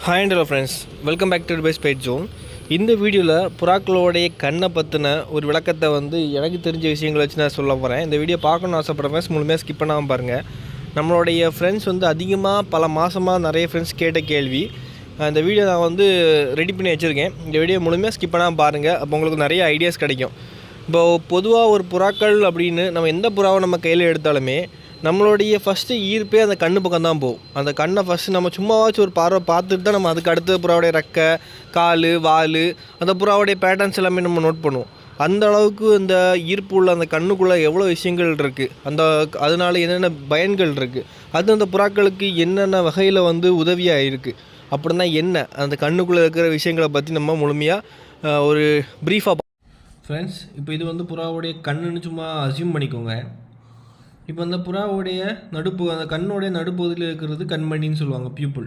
Hi and hello friends, welcome back to by spade zone. இந்த வீடியோவில் புறாக்களோடைய கண்ணை பற்றின ஒரு விளக்கத்தை எனக்கு தெரிஞ்ச விஷயங்களை வச்சு நான் சொல்ல போகிறேன். இந்த வீடியோ பார்க்கணுன்னு ஆசைப்படுறேன், முழுமையாக ஸ்கிப் பண்ணாமல் பாருங்கள். நம்மளுடைய ஃப்ரெண்ட்ஸ் அதிகமாக பல மாதமாக நிறைய ஃப்ரெண்ட்ஸ் கேட்ட கேள்வி. இந்த வீடியோ நான் ரெடி பண்ணி வச்சுருக்கேன். இந்த வீடியோ முழுமையாக ஸ்கிப் பண்ணாமல் பாருங்கள். அப்போ உங்களுக்கு நிறைய ஐடியாஸ் கிடைக்கும். இப்போது பொதுவாக ஒரு புறாக்கள் அப்படின்னு நம்ம எந்த புறாவை நம்ம கையில் எடுத்தாலுமே நம்மளுடைய ஃபஸ்ட்டு ஈர்ப்பே அந்த கண்ணு பக்கம் தான் போகும். அந்த கண்ணை ஃபஸ்ட்டு நம்ம சும்மாவாச்சும் ஒரு பார்வை பார்த்துட்டு தான் நம்ம அதுக்கு அடுத்த புறாவுடைய ரெக்கை, கால், வால், அந்த புறாவுடைய பேட்டர்ன்ஸ் எல்லாமே நம்ம நோட் பண்ணுவோம். அந்த அளவுக்கு அந்த ஈர்ப்பு உள்ள அந்த கண்ணுக்குள்ளே எவ்வளோ விஷயங்கள் இருக்குது, அதனால் என்னென்ன பயன்கள் இருக்குது, அது அந்த புறாக்களுக்கு என்னென்ன வகையில் உதவியாக இருக்குது அப்படின்னா என்ன, அந்த கண்ணுக்குள்ளே இருக்கிற விஷயங்களை பற்றி நம்ம முழுமையாக ஒரு ப்ரீஃபாக ஃப்ரெண்ட்ஸ். இப்போ இது புறாவுடைய கண்ணுன்னு சும்மா அசியூம் பண்ணிக்கோங்க. இப்போ அந்த புறாவுடைய அந்த கண்ணோடைய நடுப்பகுதியில் இருக்கிறது கண்மணின்னு சொல்லுவாங்க, பியூப்புள்.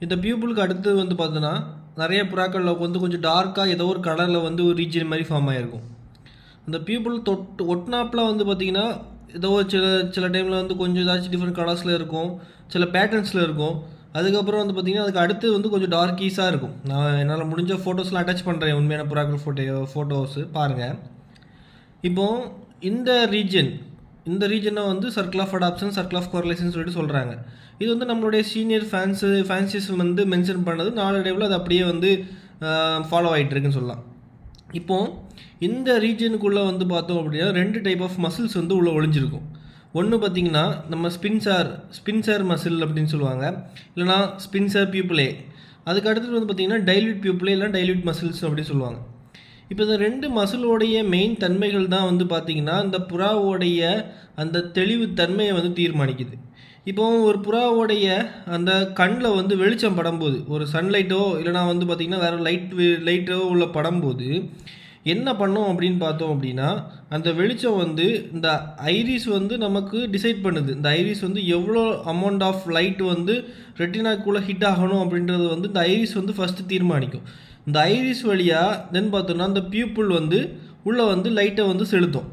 இந்த பியூப்புளுக்கு அடுத்து பார்த்தோன்னா நிறைய புறாக்களில் கொஞ்சம் டார்க்காக ஏதோ ஒரு கலரில் ஒரு ரீஜன் மாதிரி ஃபார்ம் ஆகிருக்கும். அந்த பியூப்புள் ஒட்டினாப்பில் பார்த்திங்கன்னா ஏதோ சில டைமில் கொஞ்சம் ஏதாச்சும் டிஃப்ரெண்ட் கலர்ஸில் இருக்கும், சில பேட்டர்ன்ஸில் இருக்கும். அதுக்கப்புறம் பார்த்திங்கன்னா அதுக்கு அடுத்து கொஞ்சம் டார்க்கீஸாக இருக்கும். நான் என்னால் முடிஞ்ச ஃபோட்டோஸ்லாம் அட்டாச் பண்ணுறேன், உண்மையான புறாக்கள் ஃபோட்டோஸு பாருங்கள். இப்போது இந்த ரீஜனை circle of adoption, circle of correlation சொல்லிட்டு சொல்கிறாங்க. இது நம்மளுடைய சீனியர் ஃபேன்சிஸ் மென்ஷன் பண்ணது, நாளடைவில் அது அப்படியே ஃபாலோ ஆகிட்டு இருக்குன்னு சொல்லலாம். இப்போது இந்த ரீஜனுக்குள்ளே பார்த்தோம் அப்படின்னா 2 டைப் ஆஃப் மசில்ஸ் உள்ளே ஒளிஞ்சிருக்கும். ஒன்று பார்த்திங்கன்னா நம்ம ஸ்பின்சர் மசில் அப்படின்னு சொல்லுவாங்க, இல்லைனா ஸ்பின்சர் பியூப்புலே. அதுக்கு அடுத்தது பார்த்திங்கன்னா டைல்யூட் பியூப்புலே, இல்லை டைல்யூட் மசில்ஸ் அப்படின்னு சொல்லுவாங்க. இப்போ இந்த 2 மசிலோடைய மெயின் தன்மைகள் தான் பார்த்திங்கன்னா இந்த புறாவோடைய அந்த தெளிவு தன்மையை தீர்மானிக்குது. இப்போ ஒரு புறாவோடைய அந்த கண்ணில் வெளிச்சம் படும்போது, ஒரு சன்லைட்டோ இல்லைனா பார்த்திங்கன்னா வேறு லைட்டோ உள்ள படும்போது என்ன பண்ணோம் அப்படின்னு பார்த்தோம் அப்படின்னா, அந்த வெளிச்சம் இந்த ஐரிஸ் நமக்கு டிசைட் பண்ணுது. இந்த ஐரிஸ் எவ்வளோ அமௌண்ட் ஆஃப் லைட் ரெட்டினாக்குள்ளே ஹிட் ஆகணும் அப்படின்றது இந்த ஐரிஸ் ஃபஸ்ட்டு தீர்மானிக்கும். இந்த ஐரிஸ் வழியாக தென் பார்த்தோன்னா இந்த பியூப்புள் உள்ளே லைட்டை செலுத்தும்.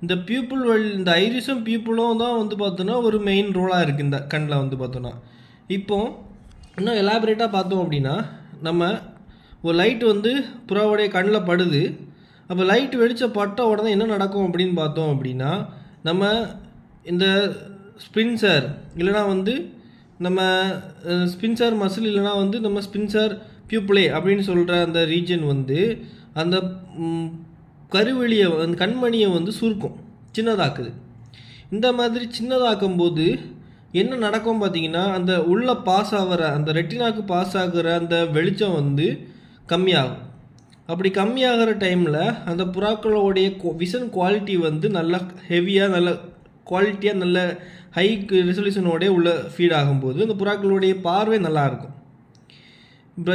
இந்த ஐரிஸும் பியூப்புளும் தான் பார்த்தோன்னா ஒரு மெயின் ரோலாக இருக்குது இந்த கண்ணில் பார்த்தோன்னா. இப்போது இன்னும் எலாபரேட்டாக பார்த்தோம் அப்படின்னா, நம்ம ஒரு லைட் புறாவுடைய கண்ணில் படுது. அப்போ லைட் வெளிச்சம் பட்ட உடனே என்ன நடக்கும் அப்படின்னு பார்த்தோம் அப்படின்னா, நம்ம இந்த ஸ்பின்சர் இல்லைனா நம்ம ஸ்பின்சர் மசில் இல்லைனா நம்ம ஸ்பின்சர் பியூப்புலே அப்படின்னு சொல்கிற அந்த ரீஜன் அந்த கருவெளியை அந்த கண்மணியை சுருக்கும், சின்னதாக்குது. இந்த மாதிரி சின்னதாக்கும் போது என்ன நடக்கும் பார்த்திங்கன்னா, அந்த உள்ளே பாஸ் ஆகிற அந்த ரெட்டினாக்கு பாஸ் ஆகிற அந்த வெளிச்சம் கம்மியாகும். அப்படி கம்மியாகிற டைமில் அந்த புறாக்களோடைய விஷன் குவாலிட்டி நல்லா ஹெவியாக, நல்ல குவாலிட்டியாக, நல்ல ஹை ரெசல்யூஷனோடைய உள்ள ஃபீட் ஆகும்போது அந்த புறாக்களுடைய பார்வை நல்லாயிருக்கும்.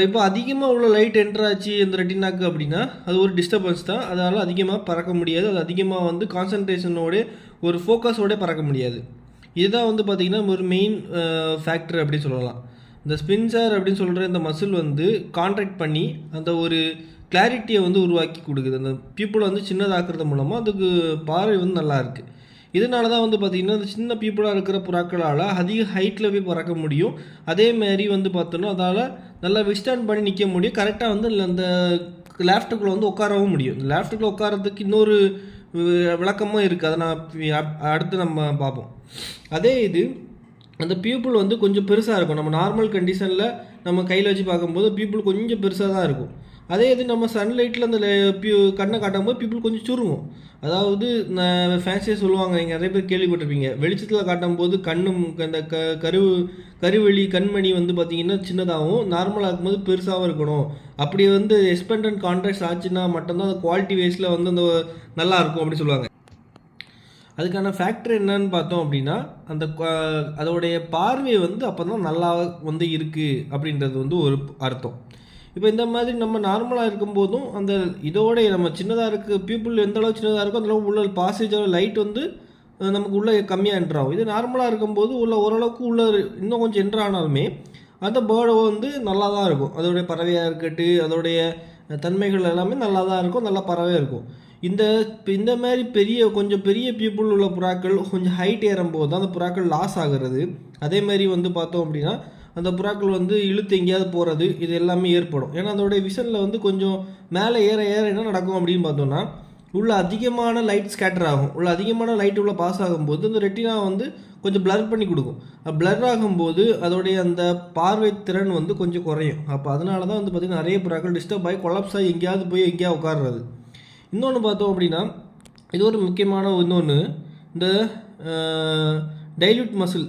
இப்போ அதிகமாக உள்ள லைட் என்ட்ராச்சு இந்த ரெட்டினாக்கு அப்படின்னா அது ஒரு டிஸ்டர்பன்ஸ் தான். அதனால் அதிகமாக பறக்க முடியாது. அது அதிகமாக கான்சன்ட்ரேஷனோட ஒரு ஃபோக்கஸோட பறக்க முடியாது. இதுதான் பார்த்திங்கன்னா ஒரு மெயின் ஃபேக்டர் அப்படின்னு சொல்லலாம். இந்த ஸ்பின்சர் அப்படின்னு சொல்கிற இந்த மசில் கான்ட்ராக்ட் பண்ணி அந்த ஒரு கிளாரிட்டியை உருவாக்கி கொடுக்குது. அந்த பீப்புளை சின்னதாக்குறது மூலமாக அதுக்கு பார்வை நல்லா இருக்குது. இதனால தான் பார்த்திங்கன்னா அந்த சின்ன பீப்புளாக இருக்கிற புறாக்களால் அதிக ஹைட்டில் போய் பறக்க முடியும். அதேமாரி பார்த்தோன்னா அதால் நல்லா விஸ்டாண்ட் பண்ணி நிற்க முடியும். கரெக்டாக அந்த லேஃப்ட்டுக்குள்ளே உட்காரவும் முடியும். இந்த லேஃப்ட்டுக்குள்ளே உட்காரத்துக்கு இன்னொரு விளக்கமும் இருக்குது, அதை நான் அடுத்து நம்ம பார்ப்போம். அதே இது அந்த பீப்புள் கொஞ்சம் பெருசாக இருக்கும். நம்ம நார்மல் கண்டிஷனில் நம்ம கையில் வச்சு பார்க்கும்போது பீப்புள் கொஞ்சம் பெருசாக தான் இருக்கும். அதே இது நம்ம சன்லைட்டில் அந்த கண்ணை காட்டும்போது பீப்புள் கொஞ்சம் சுருங்கும். அதாவது ஃபேன்சியாக சொல்லுவாங்க, நீங்கள் நிறைய பேர் கேள்விப்பட்டிருப்பீங்க, வெளிச்சத்தில் காட்டும்போது கண்ணும் அந்த கருவெளி கண்மணி பார்த்திங்கன்னா சின்னதாகவும், நார்மலாக இருக்கும்போது பெருசாகவும் இருக்கணும். அப்படி எக்ஸ்பெண்டன்ட் கான்ட்ராக்ட்ஸ் ஆச்சுன்னா மட்டும்தான் அந்த குவாலிட்டி வைஸில் அந்த நல்லாயிருக்கும் அப்படின்னு சொல்லுவாங்க. அதுக்கான ஃபேக்டர் என்னன்னு பார்த்தோம் அப்படின்னா, அதோடைய பார்வை அப்போ தான் நல்லா இருக்குது அப்படின்றது ஒரு அர்த்தம். இப்போ இந்த மாதிரி நம்ம நார்மலாக இருக்கும்போதும் அந்த இதோடைய நம்ம சின்னதாக இருக்குது பீப்புள் எந்த அளவுக்கு சின்னதாக இருக்கோ அந்தளவு உள்ள பாசேஜோட லைட் நமக்கு உள்ளே கம்மியாக என்ட்ராகும். இது நார்மலாக இருக்கும்போது ஓரளவுக்கு உள்ள இன்னும் கொஞ்சம் என்ட்ரானாலுமே அந்த பேர்டு நல்லா தான் இருக்கும். அதோடைய பறவையாக இருக்கட்டு, அதோடைய தன்மைகள் எல்லாமே நல்லா தான் இருக்கும், நல்லா பறவையாக இருக்கும். இந்த மாதிரி கொஞ்சம் பெரிய பீப்புள் உள்ள புறாக்கள் கொஞ்சம் ஹைட் ஏறும்போது தான் அந்த புறாக்கள் லாஸ் ஆகிறது. அதேமாதிரி பார்த்தோம் அப்படின்னா அந்த புறாக்கள் வந்து இழுத்து எங்கேயாவது போகிறது இது எல்லாமே ஏற்படும். ஏன்னா அதோடைய விஷனில் வந்து கொஞ்சம் மேலே ஏற ஏற என்ன நடக்கும் அப்படின்னு பார்த்தோம்னா, உள்ள அதிகமான லைட் ஸ்கேட்டர் ஆகும். உள்ள அதிகமான லைட் உள்ள பாஸ் ஆகும்போது அந்த ரெட்டினா வந்து கொஞ்சம் பிளர் பண்ணி கொடுக்கும். பிளர் ஆகும்போது அதோடைய அந்த பார்வை திறன் வந்து கொஞ்சம் குறையும். அப்போ அதனால தான் வந்து பார்த்திங்கன்னா நிறைய புறாக்கள் டிஸ்டர்ப் ஆகி கொலாப்ஸ் ஆகி எங்கேயாவது போய் எங்கேயாவது உட்காடுறது. இன்னொன்று பார்த்தோம் அப்படின்னா, இது ஒரு முக்கியமான இன்னொன்று, இந்த டைல்யூட் மசில்.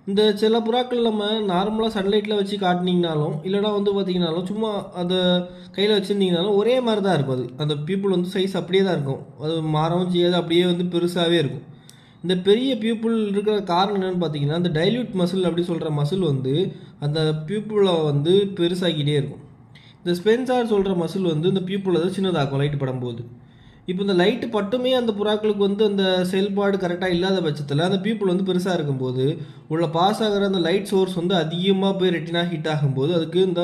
இந்த சில புறாக்கள் நம்ம நார்மலாக சன்லைட்டில் வச்சு காட்டினீங்கனாலும் இல்லைனா வந்து பார்த்திங்கனாலும் சும்மா அதை கையில் வச்சுருந்தீங்கனாலும் ஒரே மாதிரி தான் இருக்கும். அந்த பியூப்புள் வந்து சைஸ் அப்படியே தான் இருக்கும், அது மாறவும் செய்யாது, அப்படியே வந்து பெருசாகவே இருக்கும். இந்த பெரிய பியூப்புள் இருக்கிற காரணம் என்னென்னு பார்த்தீங்கன்னா, அந்த டைல்யூட் மசில் அப்படி சொல்கிற மசில் வந்து அந்த பியூப்புளை வந்து பெருசாகிக்கிட்டே இருக்கும். இந்த ஸ்பென்சார் சொல்கிற மசில் வந்து இந்த பியூப்புளை வந்து சின்னதாகும் லைட்டு படும்போது. இப்போ இந்த லைட்டு பட்டுமே அந்த புறாக்களுக்கு வந்து அந்த செயல்பாடு கரெக்டாக இல்லாத பட்சத்தில் அந்த பியூப்புள் வந்து பெருசாக இருக்கும்போது உள்ள பாஸ் ஆகிற அந்த லைட் சோர்ஸ் வந்து அதிகமாக போய் ரெட்டினா ஹிட் ஆகும்போது அதுக்கு இந்த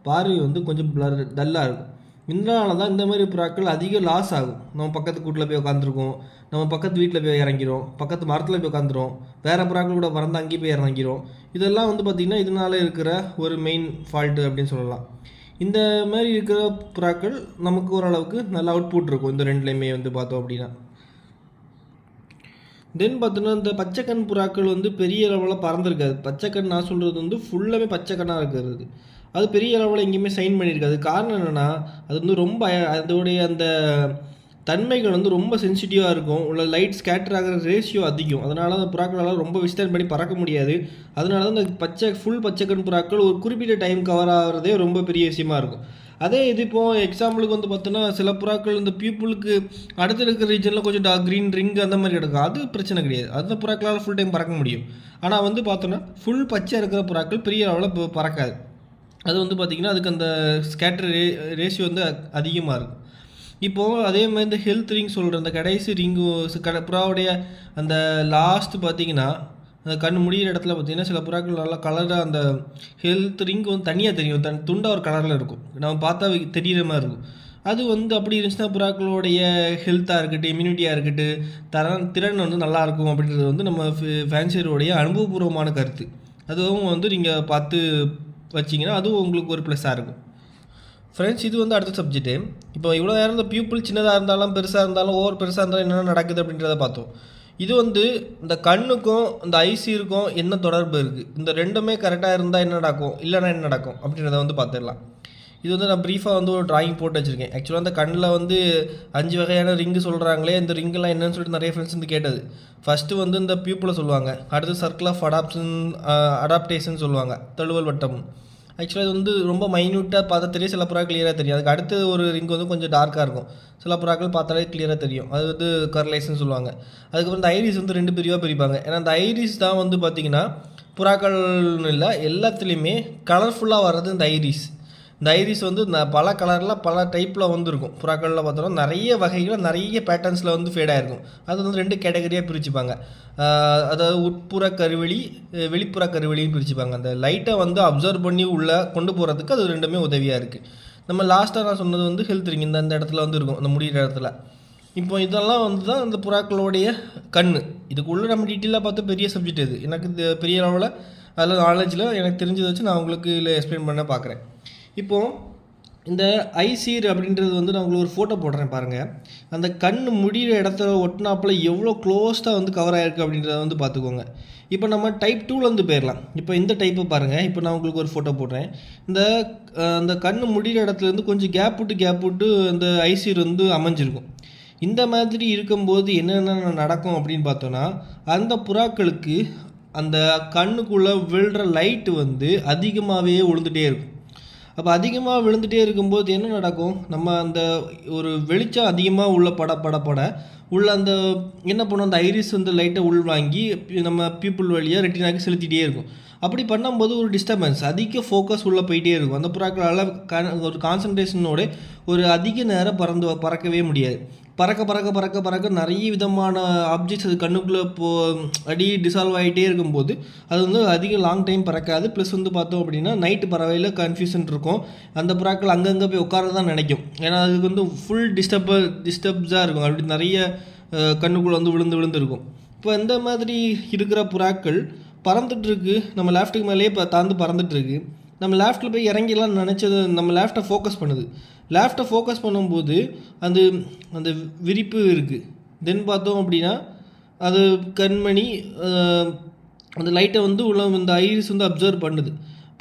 பார்வை வந்து கொஞ்சம் டல்லாக இருக்கும். இதனால தான் இந்த மாதிரி புறாக்கள் அதிக லாஸ் ஆகும். நம்ம பக்கத்து கூட்டில் போய் உட்காந்துருக்கோம், நம்ம பக்கத்து வீட்டில் போய் இறங்கிறோம், பக்கத்து மரத்தில் போய் உட்காந்துரும், வேறு புறாக்கள் கூட பறந்து அங்கேயே போய் இறங்கிறோம். இதெல்லாம் வந்து பார்த்திங்கன்னா இதனால் இருக்கிற ஒரு மெயின் ஃபால்ட்டு அப்படின்னு சொல்லலாம். இந்த மாதிரி இருக்கிற புறாக்கள் நமக்கு ஓரளவுக்கு நல்ல அவுட்புட் இருக்கும் இந்த ரெண்டுலேயுமே வந்து பார்த்தோம் அப்படின்னா. தென் பார்த்தோன்னா இந்த பச்சைக்கண் புறாக்கள் வந்து பெரிய அளவில் பறந்துருக்காது. பச்சைக்கண் நான் சொல்கிறது வந்து ஃபுல்லாகவே பச்சைக்கண்ணாக இருக்கிறது. அது பெரிய அளவில் எங்கேயுமே சைன் பண்ணியிருக்காது. காரணம் என்னென்னா, அது வந்து ரொம்ப அதோடைய அந்த தன்மைகள் வந்து ரொம்ப சென்சிட்டிவாக இருக்கும். உள்ள லைட் ஸ்கேட்டர் ஆகிற ரேஷியோ அதிகம். அதனால அந்த புறாக்களால் ரொம்ப விஸ்தாரம் பண்ணி பறக்க முடியாது. அதனால தான் இந்த ஃபுல் பச்சைக்கண் புறாக்கள் ஒரு குறிப்பிட்ட டைம் கவர் ஆகிறதே ரொம்ப பெரிய விஷயமா இருக்கும். அதே இது இப்போது எக்ஸாம்பிளுக்கு வந்து பார்த்தோன்னா, சில புறாக்கள் இந்த பீப்புளுக்கு அடுத்து இருக்கிற ரீஜனில் கொஞ்சம் க்ரீன் ரிங் அந்த மாதிரி கிடக்கும். அது பிரச்சனை கிடையாது, அந்த புறாக்களால் ஃபுல் டைம் பறக்க முடியும். ஆனால் வந்து பார்த்தோன்னா ஃபுல் பச்சை இருக்கிற புறாக்கள் பெரிய அளவில் பறக்காது. அது வந்து பார்த்திங்கன்னா அதுக்கு அந்த ஸ்கேட்டர் ரேஷியோ வந்து அதிகமாக இருக்கும். இப்போது அதே மாதிரி இந்த ஹெல்த் ரிங் சொல்கிற அந்த கடைசி ரிங்கு புறாவுடைய அந்த லாஸ்ட்டு பார்த்திங்கன்னா அந்த கண் முடிகிற இடத்துல பார்த்திங்கன்னா சில புறாக்கள் நல்லா கலராக அந்த ஹெல்த் ரிங் வந்து தனியாக தெரியும், துண்டாக ஒரு கலரில் இருக்கும், நம்ம பார்த்தா தெரிகிற மாதிரி இருக்கும். அது வந்து அப்படி இருந்துச்சுன்னா புறாக்களுடைய ஹெல்த்தாக இருக்கட்டும், இம்யூனிட்டியாக இருக்கட்டும், திறன் வந்து நல்லாயிருக்கும் அப்படின்றது வந்து நம்ம ஃபேன்சியருடைய அனுபவபூர்வமான கருத்து. அதுவும் வந்து நீங்கள் பார்த்து வச்சிங்கன்னா அதுவும் உங்களுக்கு ஒரு ப்ளஸ்ஸாக இருக்கும். ஃப்ரெண்ட்ஸ், இது வந்து அடுத்த சப்ஜெக்ட்டு. இப்போ இவ்வளோ நேரம் இந்த பியூப்பிள் சின்னதாக இருந்தாலும் பெருசாக இருந்தாலும் ஓவர் பெருசாக இருந்தாலும் என்னென்ன நடக்குது அப்படின்றத பார்த்தோம். இது வந்து இந்த கண்ணுக்கும் இந்த ஐசிருக்கும் என்ன தொடர்பு இருக்குது, இந்த ரெண்டுமே கரெக்டாக இருந்தால் என்ன நடக்கும், இல்லைனா என்ன நடக்கும் அப்படின்றத வந்து பார்த்துடலாம். இது வந்து நான் ப்ரீஃபாக வந்து ஒரு ட்ராயிங் போட்டு வச்சுருக்கேன். ஆக்சுவலாக அந்த கண்ணில் வந்து 5 வகையான ரிங்கு சொல்கிறாங்களே, இந்த ரிங்கெல்லாம் என்னன்னு சொல்லிட்டு நிறைய ஃப்ரெண்ட்ஸ் வந்து கேட்டது. ஃபஸ்ட்டு வந்து இந்த பியூப்பிளை சொல்லுவாங்க, அடுத்து சர்க்கிள் ஆஃப் அடாப்டேஷன் சொல்லுவாங்க, தழுவல் வட்டம். ஆக்சுவலாக இது வந்து ரொம்ப மைன்யூட்டாக பார்த்தா தெரியும், சில புறாக்கள் கிளியராக தெரியும். அதுக்கு அடுத்து ஒரு ரிங் வந்து கொஞ்சம் டார்க்காக இருக்கும், சில புறாக்கள் பார்த்தாலே கிளியராக தெரியும், அது வந்து கர்லேஷன் சொல்லுவாங்க. அதுக்கப்புறம் இந்த ஐரிஸ் வந்து 2 பிரிவாக பிரிப்பாங்க. ஏன்னா அந்த ஐரிஸ் தான் வந்து பார்த்திங்கன்னா புறாக்கள்னு இல்லை எல்லாத்துலேயுமே கலர்ஃபுல்லாக வர்றது இந்த ஐரிஸ். இந்த ஐரிஸ் வந்து பல கலரில் பல டைப்பில் வந்து இருக்கும். புறாக்களில் பார்த்தோன்னா நிறைய வகைகள் நிறைய பேட்டர்ன்ஸில் வந்து ஃபேடாக இருக்கும். அது வந்து 2 கேட்டகரியாக பிரிச்சுப்பாங்க. அதாவது உட்புற கருவெளி, வெளிப்புற கருவெளின்னு பிரிச்சுப்பாங்க. அந்த லைட்டை வந்து அப்சர்வ் பண்ணி உள்ளே கொண்டு போகிறதுக்கு அது ரெண்டுமே உதவியாக இருக்குது. நம்ம லாஸ்ட்டாக நான் சொன்னது வந்து ஹெல்த் ரிங் இந்த இடத்துல வந்து இருக்கும், அந்த முடிகிற இடத்துல. இப்போ இதெல்லாம் வந்து தான் இந்த புறாக்களுடைய கண். இதுக்குள்ளே நம்ம டீட்டெயிலாக பார்த்து பெரிய சப்ஜெக்ட் இது. எனக்கு இது பெரிய அளவில் அதில் நாலேஜில் எனக்கு தெரிஞ்சதை வச்சு நான் உங்களுக்கு இதில் எக்ஸ்பிளைன் பண்ண பார்க்குறேன். இப்போது இந்த ஐசீர் அப்படின்றது வந்து நான் உங்களுக்கு ஒரு ஃபோட்டோ போடுறேன் பாருங்கள். அந்த கண் முடிகிற இடத்துல ஒட்டினாப்பில் எவ்வளோ க்ளோஸ்டாக வந்து கவர் ஆகிருக்கு அப்படின்றத வந்து பார்த்துக்கோங்க. இப்போ நம்ம டைப் 2லேருந்து போயிடலாம். இப்போ இந்த டைப்பை பாருங்கள். இப்போ நான் உங்களுக்கு ஒரு ஃபோட்டோ போடுறேன். அந்த கண் முடிகிற இடத்துலேருந்து கொஞ்சம் கேப் விட்டு அந்த ஐசீர் வந்து அமைஞ்சிருக்கும். இந்த மாதிரி இருக்கும்போது என்னென்ன நடக்கும் அப்படின்னு பார்த்தோன்னா, அந்த புறாக்களுக்கு அந்த கண்ணுக்குள்ளே விழுற லைட்டு வந்து அதிகமாகவே விழுந்துகிட்டே இருக்கும். அப்போ அதிகமாக விழுந்துகிட்டே இருக்கும்போது என்ன நடக்கும், நம்ம அந்த ஒரு வெளிச்சம் அதிகமாக உள்ள பட உள்ள அந்த என்ன பண்ணும், அந்த ஐரிஸ் வந்து லைட்டை உள்வாங்கி நம்ம பீப்புள் வழியாக ரெட்டினாக்கு செலுத்திகிட்டே இருக்கும். அப்படி பண்ணும்போது ஒரு டிஸ்டர்பன்ஸ், அதிக ஃபோக்கஸ் உள்ளே போயிட்டே இருக்கும். அந்த புறாக்களால் ஒரு கான்சன்ட்ரேஷனோட ஒரு அதிக நேரம் பறக்கவே முடியாது. பறக்க நிறைய விதமான ஆப்ஜெக்ட்ஸ் அது கண்ணுக்குள்ளே டிசால்வ் ஆகிட்டே இருக்கும்போது அது வந்து அதிக லாங் டைம் பறக்காது. ப்ளஸ் வந்து பார்த்தோம் அப்படின்னா நைட்டு பறவையில் கன்ஃபியூஷன் இருக்கும். அந்த புறாக்கள் அங்கங்கே போய் உட்காரதான் நினைக்கும். ஏன்னா அதுக்கு வந்து ஃபுல் டிஸ்டர்ப்ஸாக இருக்கும். அப்படி நிறைய கண்ணுக்குள்ளே வந்து விழுந்து இருக்கும். இப்போ இந்த மாதிரி இருக்கிற புறாக்கள் பறந்துட்டுருக்கு, நம்ம லேஃப்ட்டுக்கு மேலேயே தாழ்ந்து பறந்துட்டுருக்கு. நம்ம லேஃப்ட்டில் போய் இறங்கிடலாம்னு நினச்சது நம்ம லேஃப்ட்டை ஃபோக்கஸ் பண்ணுது. லேஃப்ட்டை ஃபோக்கஸ் பண்ணும்போது அந்த அந்த விரிப்பு இருக்குது. தென் பார்த்தோம் அப்படின்னா அது கண்மணி அந்த லைட்டை வந்து உள்ள இந்த ஐரிஸ் வந்து அப்சர்வ்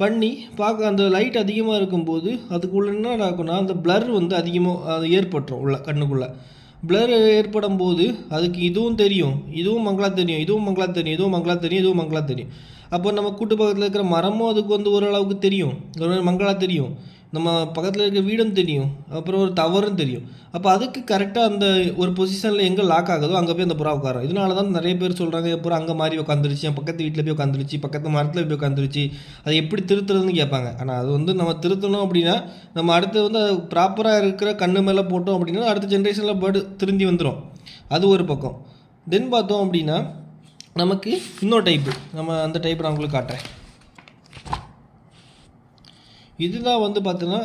பண்ணி பார்க்க அந்த லைட் அதிகமாக இருக்கும்போது அதுக்குள்ளே என்ன ஆகும்னா அந்த பிளர் வந்து அதிகமாக அது ஏற்பட்டுரும் உள்ள கண்ணுக்குள்ளே. பிளர் ஏற்படும் போது அதுக்கு இதுவும் தெரியும், இதுவும் மங்களா தெரியும், இதுவும் மங்களா தெரியும், இதுவும் மங்களா தெரியும், இதுவும் மங்களா தெரியும். அப்போ நம்ம கூட்டு பக்கத்தில் இருக்கிற மரமும் அதுக்கு வந்து ஓரளவுக்கு தெரியும், ஒரு மங்களா தெரியும். நம்ம பக்கத்தில் இருக்க வீடும் தெரியும், அப்புறம் ஒரு டவரும் தெரியும். அப்போ அதுக்கு கரெக்டாக அந்த ஒரு பொசிஷனில் எங்கே லாக் ஆகுதோ அங்கே போய் அந்த புறா உட்காரும். இதனால தான் நிறைய பேர் சொல்கிறாங்க புறா அங்கே மாதிரி உட்காந்துருச்சு, என் பக்கத்து வீட்டில் போய் உட்காந்துருச்சு, பக்கத்து மரத்தில் போய் உட்காந்துருச்சு, அதை எப்படி திருத்துறதுன்னு கேட்பாங்க. ஆனால் அது வந்து நம்ம திருத்தணும் அப்படின்னா நம்ம அடுத்து வந்து அது ப்ராப்பராக இருக்கிற கண்ணு மேலே போட்டோம் அப்படின்னா அடுத்த ஜென்ரேஷனில் பேர்டு திருந்தி வந்துடும். அது ஒரு பக்கம். தென் பார்த்தோம் அப்படின்னா நமக்கு இன்னொரு டைப்பு, நம்ம அந்த டைப் நான் உங்களுக்கு காட்டுறேன். இதுதான் வந்து பார்த்தீங்கன்னா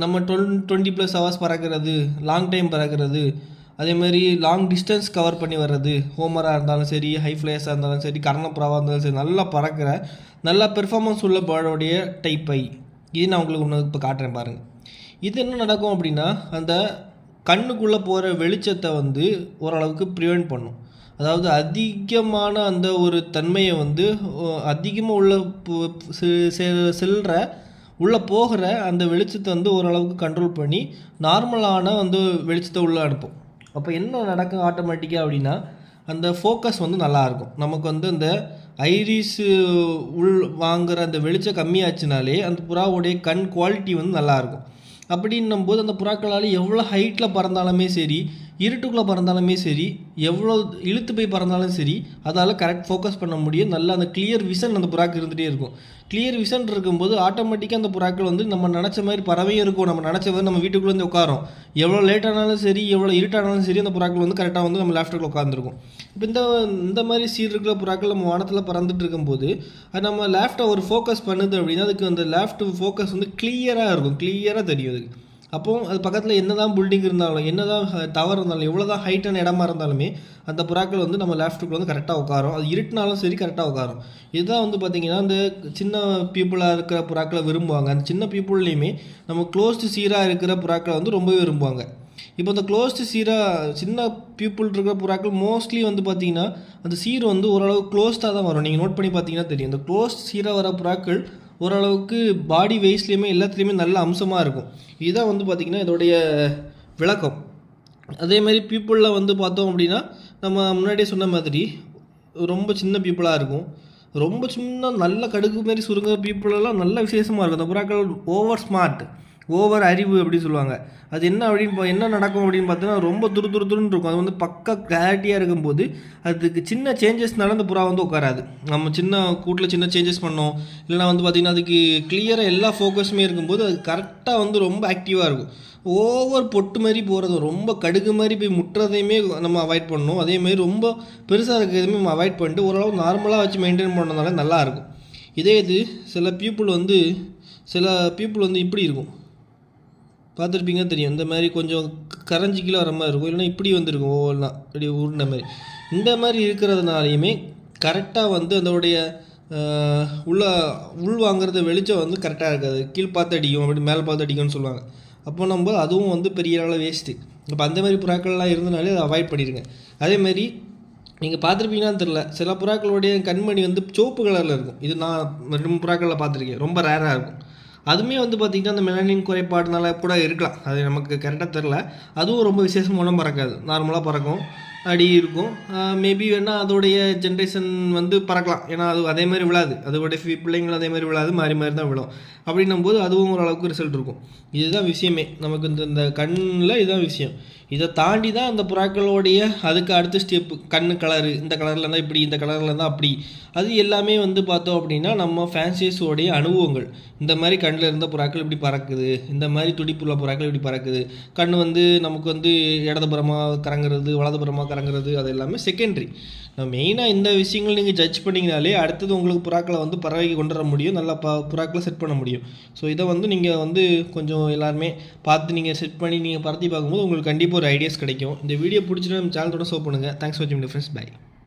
நம்ம 20+ ஹவர்ஸ் பறக்கிறது, லாங் டைம் பறக்கிறது, அதேமாதிரி லாங் டிஸ்டன்ஸ் கவர் பண்ணி வர்றது, ஹோமராக இருந்தாலும் சரி, ஹை ஃப்ளையர்ஸாக இருந்தாலும் சரி, கர்ணப்புறாவாக இருந்தாலும் சரி, நல்லா பறக்கிற நல்லா பெர்ஃபார்மன்ஸ் உள்ள பேர்டோடைய டைப் ஐ. இது நான் உங்களுக்கு ஒன்று இப்போ காட்டுறேன் பாருங்கள். இது என்ன நடக்கும் அப்படின்னா அந்த கண்ணுக்குள்ளே போகிற வெளிச்சத்தை வந்து ஓரளவுக்கு ப்ரிவெண்ட் பண்ணும். அதாவது அதிகமான அந்த ஒரு தன்மையை வந்து அதிகமாக உள்ள செல்கிற உள்ளே போகிற அந்த வெளிச்சத்தை வந்து ஓரளவுக்கு கண்ட்ரோல் பண்ணி நார்மலான வந்து வெளிச்சத்தை உள்ளே அனுப்பும். அப்போ என்ன நடக்கும் ஆட்டோமேட்டிக்காக அப்படின்னா அந்த ஃபோக்கஸ் வந்து நல்லாயிருக்கும். நமக்கு வந்து அந்த ஐரிஸு வாங்குகிற அந்த வெளிச்சம் கம்மியாச்சுனாலே அந்த புறாவுடைய கண் குவாலிட்டி வந்து நல்லாயிருக்கும். அப்படின்னும் போது அந்த புறாக்களால் எவ்வளோ ஹைட்டில் பறந்தாலுமே சரி, இருட்டுக்குள்ளே பறந்தாலுமே சரி, எவ்வளோ இழுத்து போய் பறந்தாலும் சரி, அதால் கரெக்ட் ஃபோக்கஸ் பண்ண முடியும். நல்லா அந்த கிளியர் விஷன் அந்த புறாக்கு இருந்துகிட்டே இருக்கும். கிளியர் விஷன் இருக்கும்போது ஆட்டோமேட்டிக்காக அந்த புறாக்கள் வந்து நம்ம நினச்ச மாதிரி பறவையும் இருக்கும், நம்ம நினச்ச மாதிரி நம்ம வீட்டுக்குள்ளே வந்து உட்காரோம். எவ்வளோ லேட்டானாலும் சரி, எவ்வளோ இருட்டானாலும் சரி, அந்த புறாக்கள் வந்து கரெக்டாக வந்து நம்ம லேஃப்ட்டுக்குள்ள உட்காந்துருக்கும். இப்போ இந்த மாதிரி சீர் இருக்கிற புறாக்கள் நம்ம வானத்தில் பறந்துட்டு இருக்கும்போது அது நம்ம லேஃப்ட்டை ஒரு ஃபோக்கஸ் பண்ணுது அப்படின்னா அதுக்கு அந்த லேஃப்ட் ஃபோக்கஸ் வந்து கிளியராக இருக்கும், கிளியராக தெரியும் அதுக்கு. அப்போது அது பக்கத்தில் என்ன தான் பில்டிங் இருந்தாலும், என்ன தான் டவர் இருந்தாலும், எவ்வளோ தான் ஹைட்டான இடமா இருந்தாலுமே அந்த புறாக்கள் வந்து நம்ம லேஃப்ட்டுக்குள்ள வந்து கரெக்டாக உட்காரும். அது இருட்டினாலும் சரி கரெக்டாக உட்காரும். இதுதான் வந்து பார்த்திங்கன்னா அந்த சின்ன பீப்புளாக இருக்கிற புறாக்களை விரும்புவாங்க. அந்த சின்ன பீப்புள்லேயுமே நம்ம க்ளோஸ்டு சீராக இருக்கிற புறாக்களை வந்து ரொம்பவே விரும்புவாங்க. இப்போ இந்த க்ளோஸ்டு சீராக சின்ன பீப்புள் இருக்கிற புறாக்கள் மோஸ்ட்லி வந்து பார்த்திங்கன்னா அந்த சீர் வந்து ஓரளவு க்ளோஸ்டாக தான் வரும். நீங்கள் நோட் பண்ணி பார்த்தீங்கன்னா தெரியும். இந்த க்ளோஸ்ட் சீராக வர புறாக்கள் ஓரளவுக்கு பாடி வெய்ஸ்லேயுமே எல்லாத்துலேயுமே நல்ல அம்சமாக இருக்கும். இதுதான் வந்து பார்த்திங்கன்னா இதோடைய விளக்கம். அதேமாதிரி பீப்புளில் வந்து பார்த்தோம் அப்படின்னா நம்ம முன்னாடியே சொன்ன மாதிரி ரொம்ப சின்ன பீப்புளாக இருக்கும். ரொம்ப சின்ன நல்ல கடுகு மாரி சுருங்குற பீப்புளெல்லாம் நல்ல விசேஷமாக இருக்கும். அந்த புறாக்கள் ஓவர் ஸ்மார்ட், ஓவர் அறிவு அப்படின்னு சொல்லுவாங்க. அது என்ன நடக்கும் அப்படின்னு பார்த்தீங்கன்னா ரொம்ப துருன்னு இருக்கும். அது வந்து பக்கா கிளாரிட்டியாக இருக்கும்போது அதுக்கு சின்ன சேஞ்சஸ்னால அந்த புறா வந்து உட்காராது. நம்ம சின்ன கூட்டில் சின்ன சேஞ்சஸ் பண்ணோம் இல்லைனா வந்து பார்த்திங்கன்னா அதுக்கு கிளியராக எல்லா ஃபோக்கஸுமே இருக்கும்போது அது கரெக்டாக வந்து ரொம்ப ஆக்டிவாக இருக்கும். ஓவர் பொட்டு மாதிரி போகிறதும் ரொம்ப கடுகு மாதிரி போய் முட்டுறதையுமே நம்ம அவாய்ட் பண்ணணும். அதேமாதிரி ரொம்ப பெருசாக இருக்கிறதுமே நம்ம அவாய்ட் பண்ணிட்டு ஓரளவு நார்மலாக வச்சு மெயின்டைன் பண்ணனால நல்லாயிருக்கும். இது சில பீப்புள் வந்து இப்படி இருக்கும், பார்த்துருப்பீங்க தெரியும். இந்த மாதிரி கொஞ்சம் கரைஞ்சி கீழே வர மாதிரி இருக்கும், இல்லைனா இப்படி வந்துருக்கும் ஒவ்வொன்றா இப்படி உருண்ட மாதிரி. இந்த மாதிரி இருக்கிறதுனாலையுமே கரெக்டாக வந்து அதோடைய உள் வாங்குறது வெளிச்சம் வந்து கரெக்டாக இருக்காது. கீழ் பார்த்து அடிக்கும், அப்படி மேலே பார்த்து அடிக்கும்னு சொல்லுவாங்க. அப்போ நம்ம அதுவும் வந்து பெரிய அளவில் வேஸ்ட்டு. இப்போ அந்த மாதிரி புறாக்கள்லாம் இருந்தனாலே அதை அவாய்ட் பண்ணிடுங்க. அதேமாதிரி நீங்கள் பார்த்துருப்பீங்கன்னு தெரில, சில புறாக்களுடைய கண்மணி வந்து சிவப்பு கலரில் இருக்கும். இது நான் 2 புறாக்களில் பார்த்துருக்கேன், ரொம்ப ரேராக இருக்கும். அதுவுமே வந்து பார்த்திங்கன்னா அந்த மெலனின் குறைபாடுனால கூட இருக்கலாம், அது நமக்கு கரெக்டாக தெரில. அதுவும் ரொம்ப விசேஷமான பறக்காது, நார்மலாக பறக்கும், அப்படி இருக்கும். மேபி வேணால் அதோடைய ஜென்ரேஷன் வந்து பறக்கலாம், ஏன்னா அது அதே மாதிரி விழாது, அதோடைய பிள்ளைங்களும் அதே மாதிரி விழாது, மாறி தான் விழும். அப்படின்னும் போது அதுவும் ஓரளவுக்கு ரிசல்ட் இருக்கும். இதுதான் விஷயமே, நமக்கு இந்த கண்ணில் இதுதான் விஷயம். இதை தாண்டி தான் அந்த புறாக்களோடைய அதுக்கு அடுத்த ஸ்டெப்பு கண்ணு கலரு, இந்த கலரில் இருந்தால் இப்படி, இந்த கலரில் இருந்தால் அப்படி. அது எல்லாமே வந்து பார்த்தோம் அப்படின்னா நம்ம ஃபேன்சிஸோடைய அனுபவங்கள். இந்த மாதிரி கண்ணில் இருந்த புறாக்கள் இப்படி பறக்குது, இந்த மாதிரி துடிப்புள்ள புறாக்கள் இப்படி பறக்குது. கண் வந்து நமக்கு வந்து இடதுபுறமாக கறங்குறது, வலதுபுறமாக கறங்குறது, அது எல்லாமே செகண்டரி. நம்ம மெயினாக இந்த விஷயங்கள் நீங்கள் ஜட்ஜ் பண்ணிங்கனாலே அடுத்தது உங்களுக்கு புறாக்களை வந்து பறவைக்கு கொண்டு வர முடியும், நல்லா புறாக்களை செட் பண்ண முடியும். ஸோ இதை வந்து நீங்கள் வந்து கொஞ்சம் எல்லாருமே பார்த்து நீங்கள் செட் பண்ணி நீங்கள் பறத்தி பார்க்கும்போது உங்களுக்கு கண்டிப்பாக ஒரு ஐடியாஸ் கிடைக்கும். இந்த வீடியோ பிடிச்சிட்டு நம்ம சேனலோட ஷோ பண்ணுங்கள். தேங்க்ஸ் ஃபார் வாட்சிங் ஃப்ரெண்ட்ஸ், பை.